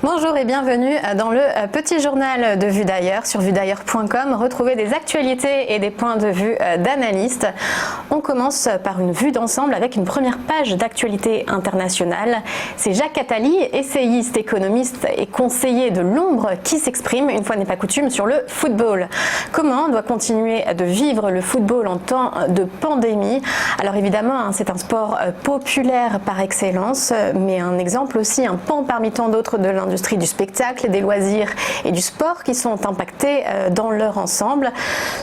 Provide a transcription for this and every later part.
Bonjour et bienvenue dans le petit journal de Vue d'ailleurs sur vuedailleurs.com. Retrouvez des actualités et des points de vue d'analystes. On commence par une vue d'ensemble avec une première page d'actualité internationale. C'est Jacques Attali, essayiste, économiste et conseiller de l'ombre qui s'exprime, une fois n'est pas coutume, sur le football. Comment doit continuer de vivre le football en temps de pandémie? Alors évidemment, c'est un sport populaire par excellence, mais un exemple aussi, un pan parmi tant d'autres de l'industrie du spectacle, des loisirs et du sport qui sont impactés dans leur ensemble.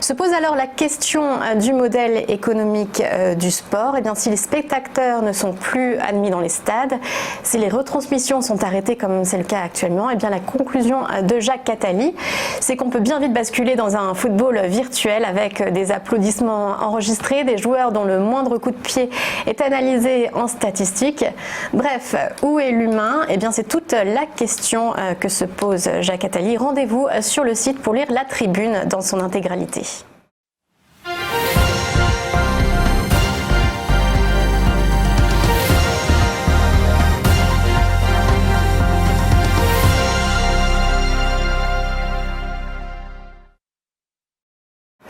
Se pose alors la question du modèle économique du sport. Et bien, si les spectateurs ne sont plus admis dans les stades, si les retransmissions sont arrêtées comme c'est le cas actuellement, et bien la conclusion de Jacques Attali, c'est qu'on peut bien vite basculer dans un football virtuel avec des applaudissements enregistrés, des joueurs dont le moindre coup de pied est analysé en statistiques. Bref, où est l'humain? Et bien, c'est toute la question que se pose Jacques Attali. Rendez-vous sur le site pour lire la tribune dans son intégralité.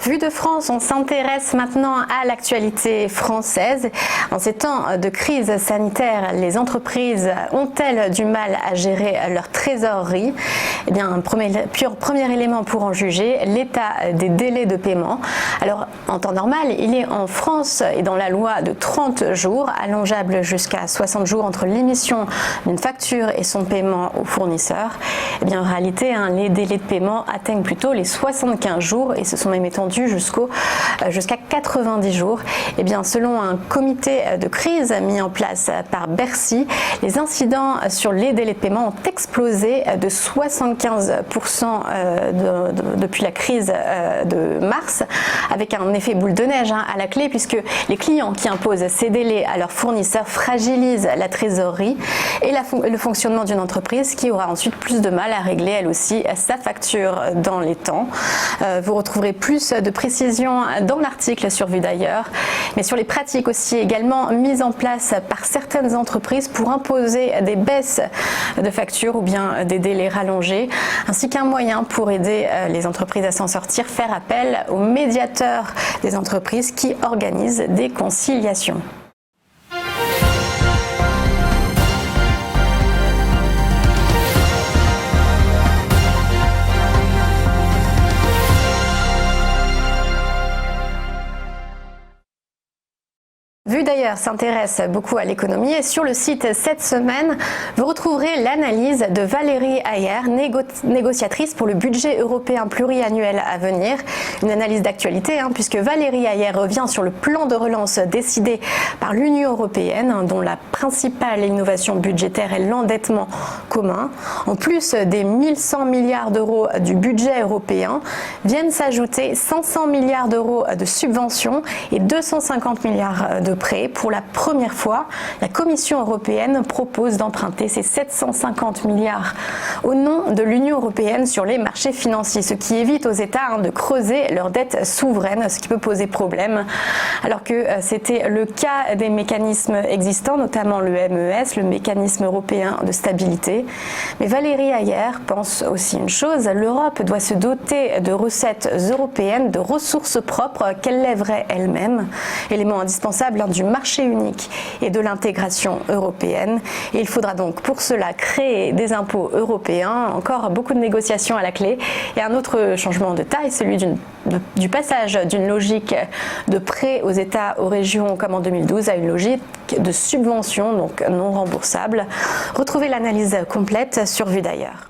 Vue de France, on s'intéresse maintenant à l'actualité française. En ces temps de crise sanitaire, les entreprises ont-elles du mal à gérer leur trésorerie? Eh bien, un premier élément pour en juger, l'état des délais de paiement. Alors, en temps normal, il est en France et dans la loi de 30 jours, allongeable jusqu'à 60 jours entre l'émission d'une facture et son paiement au fournisseur. Eh bien, en réalité, les délais de paiement atteignent plutôt les 75 jours et se sont même étendus jusqu'à 90 jours. Et bien, selon un comité de crise mis en place par Bercy, les incidents sur les délais de paiement ont explosé de 75% depuis la crise de mars, avec un effet boule de neige à la clé, puisque les clients qui imposent ces délais à leurs fournisseurs fragilisent la trésorerie et le fonctionnement d'une entreprise qui aura ensuite plus de mal à régler elle aussi sa facture dans les temps. Vous retrouverez plus de précision dans l'article sur Vue d'ailleurs, mais sur les pratiques aussi également mises en place par certaines entreprises pour imposer des baisses de factures ou bien des délais rallongés, ainsi qu'un moyen pour aider les entreprises à s'en sortir, faire appel aux médiateurs des entreprises qui organisent des conciliations. Vue d'ailleurs s'intéresse beaucoup à l'économie et sur le site cette semaine, vous retrouverez l'analyse de Valérie Hayer, négociatrice pour le budget européen pluriannuel à venir. Une analyse d'actualité puisque Valérie Hayer revient sur le plan de relance décidé par l'Union européenne dont la principale innovation budgétaire est l'endettement commun. En plus des 1100 milliards d'euros du budget européen, viennent s'ajouter 500 milliards d'euros de subventions et 250 milliards de prêts. Pour la première fois, la Commission européenne propose d'emprunter ces 750 milliards au nom de l'Union européenne sur les marchés financiers, ce qui évite aux États de creuser leur dette souveraine, ce qui peut poser problème, alors que c'était le cas des mécanismes existants, notamment le MES, le mécanisme européen de stabilité. Mais Valérie Hayer pense aussi une chose, l'Europe doit se doter de recettes européennes, de ressources propres qu'elle lèverait elle-même, élément indispensable du marché unique et de l'intégration européenne. Et il faudra donc pour cela créer des impôts européens, encore beaucoup de négociations à la clé. Et un autre changement de taille, celui du passage d'une logique de prêt aux États, aux régions comme en 2012 à une logique de subvention, donc non remboursable. Retrouvez l'analyse complète sur Vue d'ailleurs.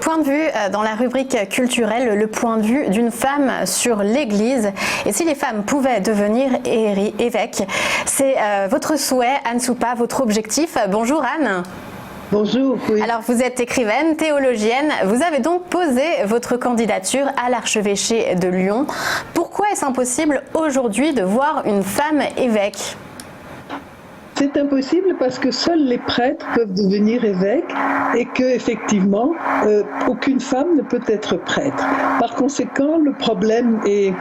Point de vue dans la rubrique culturelle, le point de vue d'une femme sur l'Église. Et si les femmes pouvaient devenir évêques, c'est votre souhait, Anne Soupa, votre objectif. Bonjour Anne. Bonjour, oui. Alors vous êtes écrivaine, théologienne, vous avez donc posé votre candidature à l'archevêché de Lyon. Pourquoi est-ce impossible aujourd'hui de voir une femme évêque ? C'est impossible parce que seuls les prêtres peuvent devenir évêques et que effectivement aucune femme ne peut être prêtre. Par conséquent, le problème est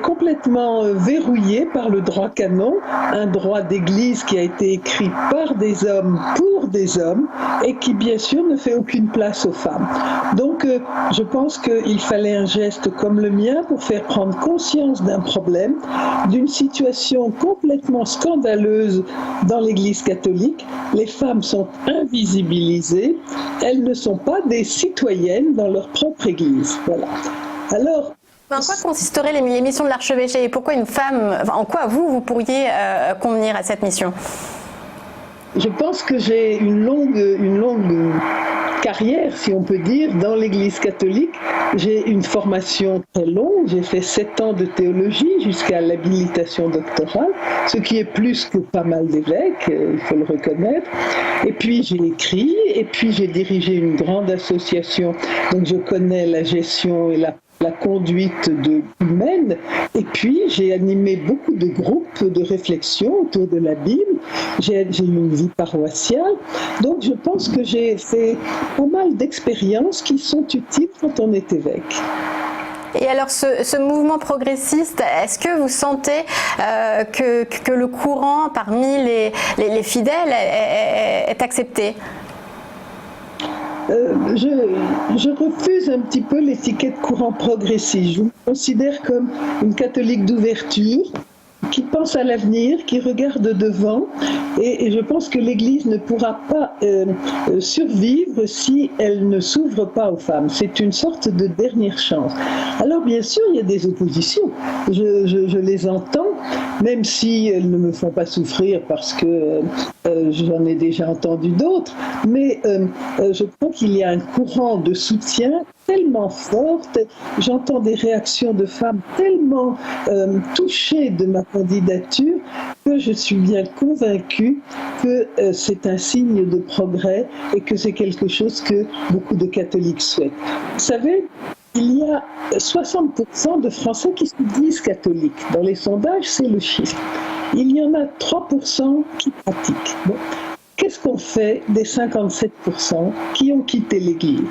complètement verrouillé par le droit canon, un droit d'église qui a été écrit par des hommes pour des hommes et qui bien sûr ne fait aucune place aux femmes. Donc je pense qu'il fallait un geste comme le mien pour faire prendre conscience d'un problème, d'une situation complètement scandaleuse dans l'Église catholique. Les femmes sont invisibilisées, elles ne sont pas des citoyennes dans leur propre Église. Voilà. Alors, en quoi consisterait les missions de l'archevêché et pourquoi une femme, en quoi vous pourriez convenir à cette mission? Je pense que j'ai une longue carrière, si on peut dire, dans l'Église catholique. J'ai une formation très longue, j'ai fait 7 ans de théologie jusqu'à l'habilitation doctorale, ce qui est plus que pas mal d'évêques, il faut le reconnaître. Et puis j'ai écrit, et puis j'ai dirigé une grande association, donc je connais la gestion et la conduite humaine, et puis j'ai animé beaucoup de groupes de réflexion autour de la Bible, j'ai eu une vie paroissiale, donc je pense que j'ai fait pas mal d'expériences qui sont utiles quand on est évêque. Et alors ce mouvement progressiste, est-ce que vous sentez que le courant parmi les fidèles est accepté ? Je refuse un petit peu l'étiquette courant progressiste. Je me considère comme une catholique d'ouverture, qui pense à l'avenir, qui regarde devant, et je pense que l'Église ne pourra pas survivre si elle ne s'ouvre pas aux femmes. C'est une sorte de dernière chance. Alors bien sûr, il y a des oppositions, je les entends, même si elles ne me font pas souffrir parce que j'en ai déjà entendu d'autres, mais je crois qu'il y a un courant de soutien tellement forte, j'entends des réactions de femmes tellement touchées de ma candidature que je suis bien convaincue que c'est un signe de progrès et que c'est quelque chose que beaucoup de catholiques souhaitent. Vous savez, il y a 60% de Français qui se disent catholiques. Dans les sondages, c'est le chiffre. Il y en a 3% qui pratiquent. Bon. Qu'est-ce qu'on fait des 57% qui ont quitté l'Église ?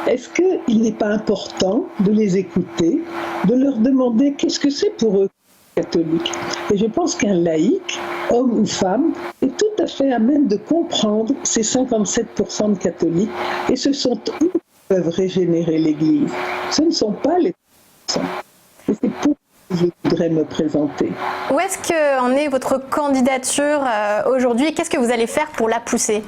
Est-ce qu'il n'est pas important de les écouter, de leur demander qu'est-ce que c'est pour eux catholiques ? Et je pense qu'un laïc, homme ou femme, est tout à fait à même de comprendre ces 57% de catholiques, et ce sont eux qui peuvent régénérer l'Église. Ce ne sont pas les 3%. Et c'est pour je voudrais me présenter. Où est-ce qu'en est votre candidature aujourd'hui et qu'est-ce que vous allez faire pour la pousser ?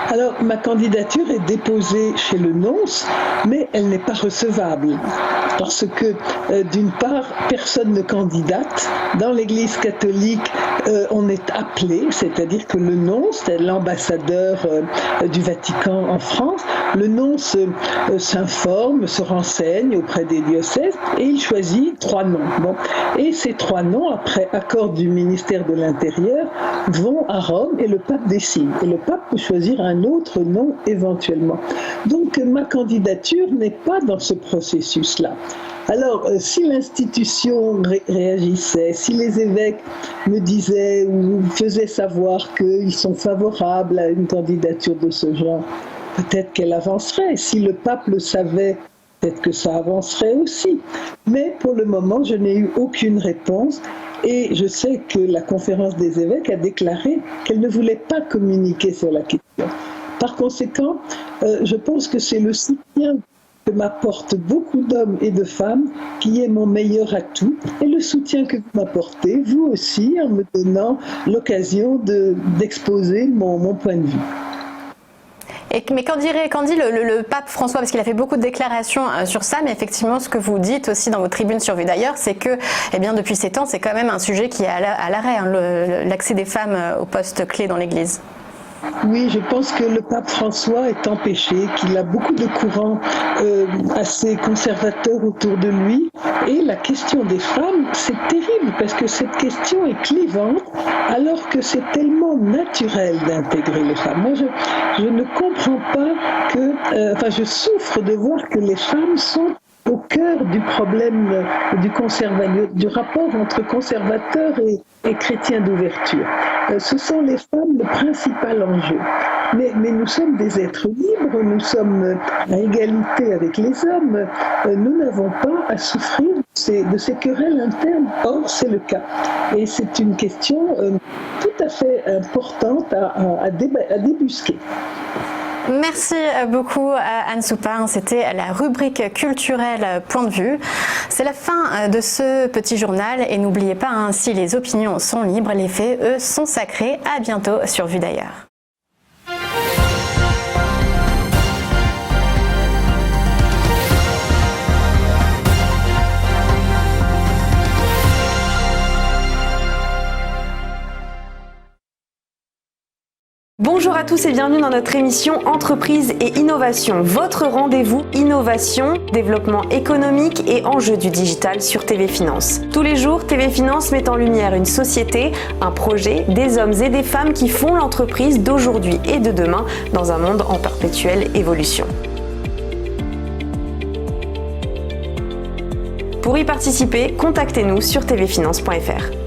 Alors, ma candidature est déposée chez le nonce, mais elle n'est pas recevable. Parce que, d'une part, personne ne candidate. Dans l'Église catholique, on est appelé, c'est-à-dire que le nonce, c'est l'ambassadeur du Vatican en France. Le nonce s'informe, se renseigne auprès des diocèses et il choisit 3 noms. Bon. Et ces 3 noms, après accord du ministère de l'Intérieur, vont à Rome et le pape décide. Et le pape peut choisir un autre nom éventuellement. Donc ma candidature n'est pas dans ce processus-là. Alors, si l'institution réagissait, si les évêques me disaient ou faisaient savoir qu'ils sont favorables à une candidature de ce genre, peut-être qu'elle avancerait. Si le pape le savait, peut-être que ça avancerait aussi. Mais pour le moment, je n'ai eu aucune réponse. Et je sais que la conférence des évêques a déclaré qu'elle ne voulait pas communiquer sur la question. Par conséquent, je pense que c'est le soutien que m'apportent beaucoup d'hommes et de femmes qui est mon meilleur atout, et le soutien que vous m'apportez, vous aussi, en me donnant l'occasion d'exposer mon point de vue. Mais qu'en dit le pape François, parce qu'il a fait beaucoup de déclarations sur ça, mais effectivement ce que vous dites aussi dans vos tribunes sur Vue d'ailleurs, c'est que depuis 7 ans, c'est quand même un sujet qui est à l'arrêt, l'accès des femmes aux postes clés dans l'Église. Oui, je pense que le pape François est empêché, qu'il a beaucoup de courants assez conservateurs autour de lui. Et la question des femmes, c'est terrible parce que cette question est clivante alors que c'est tellement naturel d'intégrer les femmes. Moi, je ne comprends pas que... je souffre de voir que les femmes sont au cœur du problème du rapport entre conservateurs et chrétiens d'ouverture. Ce sont les femmes le principal enjeu. Mais nous sommes des êtres libres, nous sommes à égalité avec les hommes, nous n'avons pas à souffrir de ces querelles internes. Or, c'est le cas. Et c'est une question tout à fait importante à débusquer. Merci beaucoup Anne Soupin, c'était la rubrique culturelle Point de vue. C'est la fin de ce petit journal et n'oubliez pas, si les opinions sont libres, les faits, eux, sont sacrés. À bientôt sur Vue d'ailleurs. Bonjour à tous et bienvenue dans notre émission Entreprise et Innovation, votre rendez-vous innovation, développement économique et enjeux du digital sur TV Finance. Tous les jours, TV Finance met en lumière une société, un projet, des hommes et des femmes qui font l'entreprise d'aujourd'hui et de demain dans un monde en perpétuelle évolution. Pour y participer, contactez-nous sur tvfinance.fr.